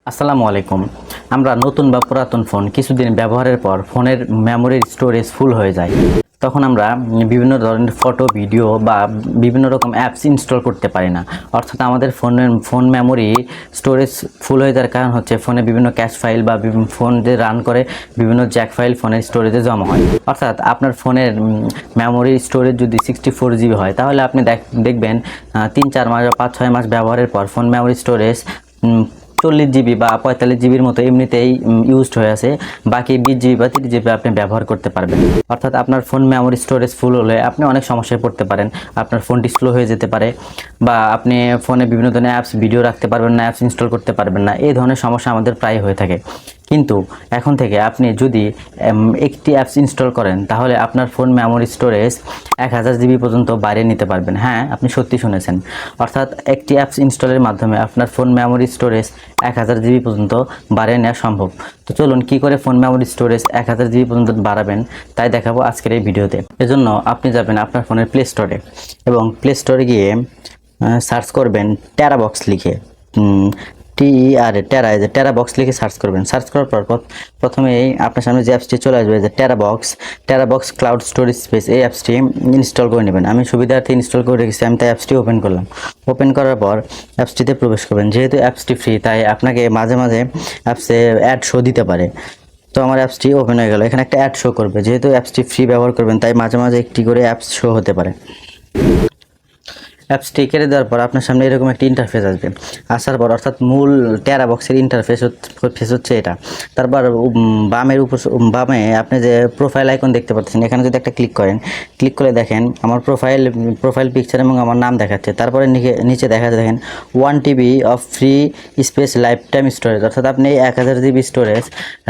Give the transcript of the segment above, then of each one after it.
আসসালামু আলাইকুম। আমরা নতুন বা পুরাতন ফোন কিছুদিন ব্যবহারের পর ফোনের মেমোরির স্টোরেজ ফুল হয়ে যায়। তখন আমরা বিভিন্ন ধরনের ফটো, ভিডিও বা বিভিন্ন রকম অ্যাপস ইনস্টল করতে পারি না। অর্থাৎ আমাদের ফোন মেমোরি স্টোরেজ ফুল হয়ে যাওয়ার কারণ হচ্ছে ফোনে বিভিন্ন ক্যাশ ফাইল বা ফোন যে রান করে বিভিন্ন জ্যাক ফাইল ফোনের স্টোরেজে জমা হয়। অর্থাৎ আপনার ফোনের মেমোরি স্টোরেজ যদি 64 জিবি হয়, তাহলে আপনি দেখবেন 3-4 মাস বা 5-6 মাস ব্যবহারের পর ফোন মেমোরি স্টোরেজ 40 জিবি বা 45 জিবির মতো এমনিতেই ইউজড হয়ে আছে। বাকি 20 জিবি বা 30 জিবি আপনি ব্যবহার করতে পারবেন। অর্থাৎ আপনার ফোন মেমোরি স্টোরেজ ফুল হলে আপনি অনেক সমস্যায় পড়তে পারেন। আপনার ফোনটি স্লো হয়ে যেতে পারে, বা আপনি ফোনে বিভিন্ন ধরনের অ্যাপস ভিডিও রাখতে পারবেন না, অ্যাপস ইনস্টল করতে পারবেন না। এই ধরনের সমস্যা আমাদের প্রায় হয়ে থাকে। কিন্তু এখন থেকে আপনি যদি একটি অ্যাপস ইনস্টল করেন, তাহলে আপনার ফোন মেমোরি স্টোরেজ 1000 জিবি পর্যন্ত বাড়িয়ে নিতে পারবেন। হ্যাঁ, আপনি সত্যি শুনেছেন। অর্থাৎ একটি অ্যাপস ইনস্টলের মাধ্যমে আপনার ফোন মেমোরি স্টোরেজ 1000 জিবি পর্যন্ত বাড়িয়ে নেওয়া সম্ভব। তো চলুন কী করে ফোন মেমোরি স্টোরেজ 1000 জিবি পর্যন্ত বাড়াবেন তাই দেখাবো আজকের এই ভিডিওতে। এজন্য আপনি যাবেন আপনার ফোনের প্লে স্টোরে এবং প্লে স্টোরে গিয়ে সার্চ করবেন টেরাবক্স লিখে, টেরাবক্স লিখে সার্চ করবেন। সার্চ করার পর প্রথমেই আপনার সামনে যে অ্যাপসটি চলে আসবে, যে টেরাবক্স ক্লাউড স্টোরেজ স্পেস, এই অ্যাপসটি ইনস্টল করে নেবেন। আমি সুবিধার্থে ইনস্টল করে রেখেছি, আমি তাই অ্যাপসটি ওপেন করলাম। ওপেন করার পর অ্যাপসটিতে প্রবেশ করবেন। যেহেতু অ্যাপসটি ফ্রি, তাই আপনাকে মাঝে মাঝে অ্যাপসে অ্যাড শো দিতে পারে। তো আমার অ্যাপসটি ওপেন হয়ে গেল। এখানে একটা অ্যাড শো করবে। যেহেতু অ্যাপসটি ফ্রি ব্যবহার করবেন, তাই মাঝে মাঝে একটি করে অ্যাপস শো হতে পারে। অ্যাপসটি কেটে দেওয়ার পর আপনার সামনে এরকম একটি ইন্টারফেস আসবে। আসার পর অর্থাৎ মূল টেরাবক্সের ইন্টারফেস হচ্ছে এটা। তারপর বামে আপনি যে প্রোফাইল আইকন দেখতে পাচ্ছেন, এখানে যদি একটা ক্লিক করে দেখেন আমার প্রোফাইল পিকচার এবং আমার নাম দেখাচ্ছে। তারপরে নিচে দেখেন 1 TB of free space life time storage, অর্থাৎ আপনি 1000 জিবি স্টোরেজ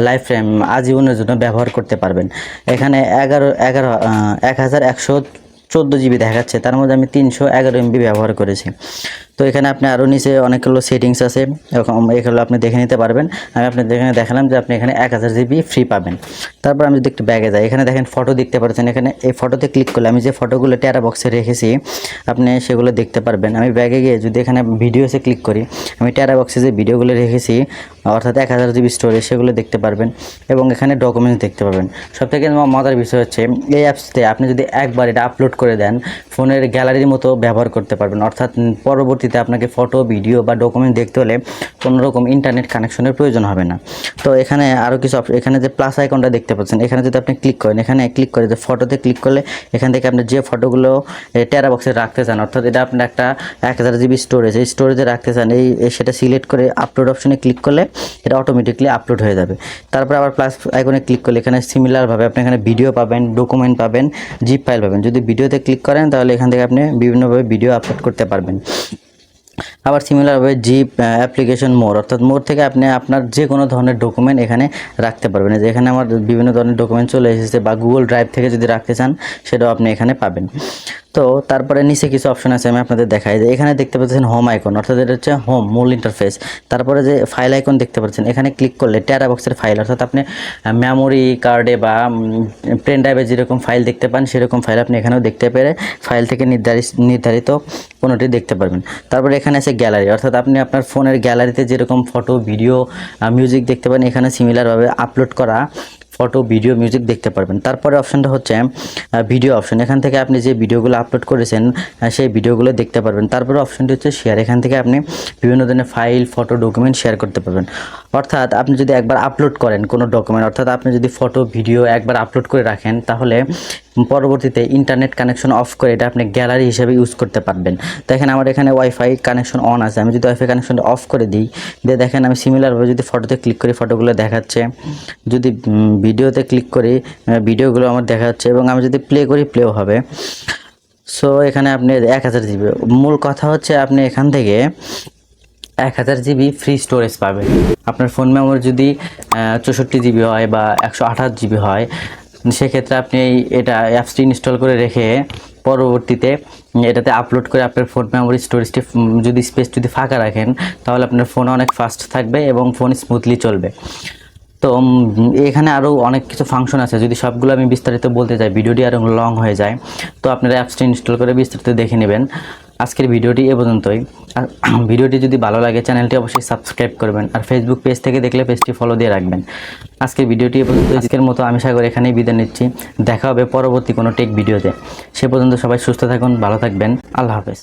লাইফ টাইম আজীবনের জন্য ব্যবহার করতে পারবেন। এখানে 1114 জিবি দেখাচ্ছে, তার মধ্যে আমি 311 MB ব্যবহার করেছি। তো এখানে আপনি আরও নিচে অনেকগুলো সেটিংস আছে, এগুলো আপনি দেখে নিতে পারবেন। আমি আপনাদের এখানে দেখালাম যে আপনি এখানে 1000 জিবি ফ্রি পাবেন। তারপর আমি যদি একটু ব্যাগে যাই, এখানে দেখেন ফটো দেখতে পাচ্ছেন। এখানে এই ফটোতে ক্লিক করলে আমি যে ফটোগুলো টেরাবক্সে রেখেছি আপনি সেগুলো দেখতে পারবেন। আমি ব্যাগে গিয়ে যদি এখানে ভিডিওসে ক্লিক করি, আমি টেরাবক্সে যে ভিডিওগুলো রেখেছি অর্থাৎ 1000 জিবি স্টোরেজ, সেগুলো দেখতে পারবেন এবং এখানে ডকুমেন্টস দেখতে পাবেন। সবথেকে মজার বিষয় হচ্ছে এই অ্যাপসতে আপনি যদি একবার এটা আপলোড করে দেন, ফোনের গ্যালারির মতো ব্যবহার করতে পারবেন। অর্থাৎ পরবর্তীতে আপনাকে ফটো, ভিডিও বা ডকুমেন্ট দেখতে হলে কোনো রকম ইন্টারনেট কানেকশনের প্রয়োজন হবে না। তো এখানে আরও কিছু এখানে যে প্লাস আইকনটা দেখতে পাচ্ছেন, এখানে যদি আপনি ক্লিক করেন, এখানে ক্লিক করে যে ফটোতে ক্লিক করলে এখান থেকে আপনি যে ফটোগুলো টেরাবক্সে রাখতে চান, অর্থাৎ এটা আপনার একটা 1000 জিবি স্টোরেজ, এই স্টোরেজে রাখতে চান, সেটা সিলেক্ট করে আপলোড অপশনে ক্লিক করলে এটা অটোমেটিকলি আপলোড হয়ে যাবে। তারপর আবার প্লাস আইকনে ক্লিক করলে এখানে সিমিলারভাবে আপনি এখানে ভিডিও পাবেন, ডকুমেন্ট পাবেন, জিপ ফাইল পাবেন। যদি ভিডিওতে ক্লিক করেন তাহলে এখান থেকে আপনি বিভিন্নভাবে ভিডিও আপলোড করতে পারবেন। আবার সিমিলারভাবে জিপ অ্যাপ্লিকেশন মোর, অর্থাৎ মোর থেকে আপনি আপনার যে কোনো ধরনের ডকুমেন্ট এখানে রাখতে পারবেন। যে এখানে আমার বিভিন্ন ধরনের ডকুমেন্ট চলে এসেছে, বা গুগল ড্রাইভ থেকে যদি রাখতে চান সেটাও আপনি এখানে পাবেন। তো তারপরে নিচে কিছু অপশন আছে, আমি আপনাদের দেখাই। যে এখানে দেখতে পাচ্ছেন হোম আইকন, অর্থাৎ এটা হচ্ছে হোম মূল ইন্টারফেস। তারপরে যে ফাইল আইকন দেখতে পাচ্ছেন, এখানে ক্লিক করলে টেরাবক্সের ফাইল, অর্থাৎ আপনি মেমোরি কার্ডে বা পেন ড্রাইভে যেরকম ফাইল দেখতে পান সেরকম ফাইল আপনি এখানেও দেখতে পেরে ফাইল থেকে নির্ধারিত কোনোটি দেখতে পারবেন। তারপরে এখানে আছে গ্যালারি, অর্থাৎ আপনি আপনার ফোনের গ্যালারিতে যেরকম ফটো, ভিডিও, মিউজিক দেখতে পান, এখানে সিমিলারভাবে আপলোড করা ফটো, ভিডিও, মিউজিক দেখতে পারবেন। তারপরে অপশনটা হচ্ছে ভিডিও অপশন, এখান থেকে আপনি যে ভিডিওগুলো আপলোড করেছেন সেই ভিডিওগুলো দেখতে পারবেন। তারপরে অপশনটি হচ্ছে শেয়ার, এখান থেকে আপনি বিভিন্ন ধরনের ফাইল, ফটো, ডকুমেন্ট শেয়ার করতে পারবেন। অর্থাৎ আপনি যদি একবার আপলোড করেন কোনো ডকুমেন্ট, অর্থাৎ আপনি যদি ফটো, ভিডিও একবার আপলোড করে রাখেন, তাহলে পরবর্তীতে ইন্টারনেট কানেকশন অফ করে এটা আপনি গ্যালারি হিসেবে ইউজ করতে পারবেন। দেখেন আমার এখানে ওয়াইফাই কানেকশন অন আছে, আমি যদি ওয়াইফাই কানেকশনটা অফ করে দিই, দেখেন আমি সিমিলারভাবে যদি ফটোতে ক্লিক করি ফটোগুলো দেখাচ্ছে, যদি ভিডিওতে ক্লিক করি ভিডিওগুলো আমার দেখাচ্ছে, এবং আমি যদি প্লে করি প্লেও হবে। সো এখানে আপনি 1000 জিবি, মূল কথা হচ্ছে আপনি এখান থেকে 1000 জিবি ফ্রি স্টোরেজ পাবেন। আপনার ফোন মেমোরি যদি 64 জিবি হয় বা 128 জিবি হয়, সেক্ষেত্রে আপনি এটা অ্যাপসটি ইনস্টল করে রেখে পরবর্তীতে এটাতে আপলোড করে আপনার ফোন মেমোরি স্টোরেজটি স্পেস যদি ফাঁকা রাখেন, তাহলে আপনার ফোন অনেক ফাস্ট থাকবে এবং ফোন স্মুথলি চলবে। তো এখানে আরও অনেক কিছু ফাংশন আছে, যদি সবগুলো আমি বিস্তারিত বলতে চাই ভিডিওটি আরও লং হয়ে যায়। তো আপনারা অ্যাপসটি ইনস্টল করে বিস্তারিত দেখে নেবেন। আজকের ভিডিওটি এ পর্যন্তই। আর ভিডিওটি যদি ভালো লাগে চ্যানেলটি অবশ্যই সাবস্ক্রাইব করবেন, আর ফেসবুক পেজ থেকে দেখলে পেজটি ফলো দিয়ে রাখবেন। আজকের ভিডিওটি এ পর্যন্ত। আজকের মতো আমি সাগর এখানেই বিদায় নিচ্ছি। দেখা হবে পরবর্তী কোনো টেক ভিডিওতে। সে পর্যন্ত সবাই সুস্থ থাকুন, ভালো থাকবেন। আল্লাহ হাফেজ।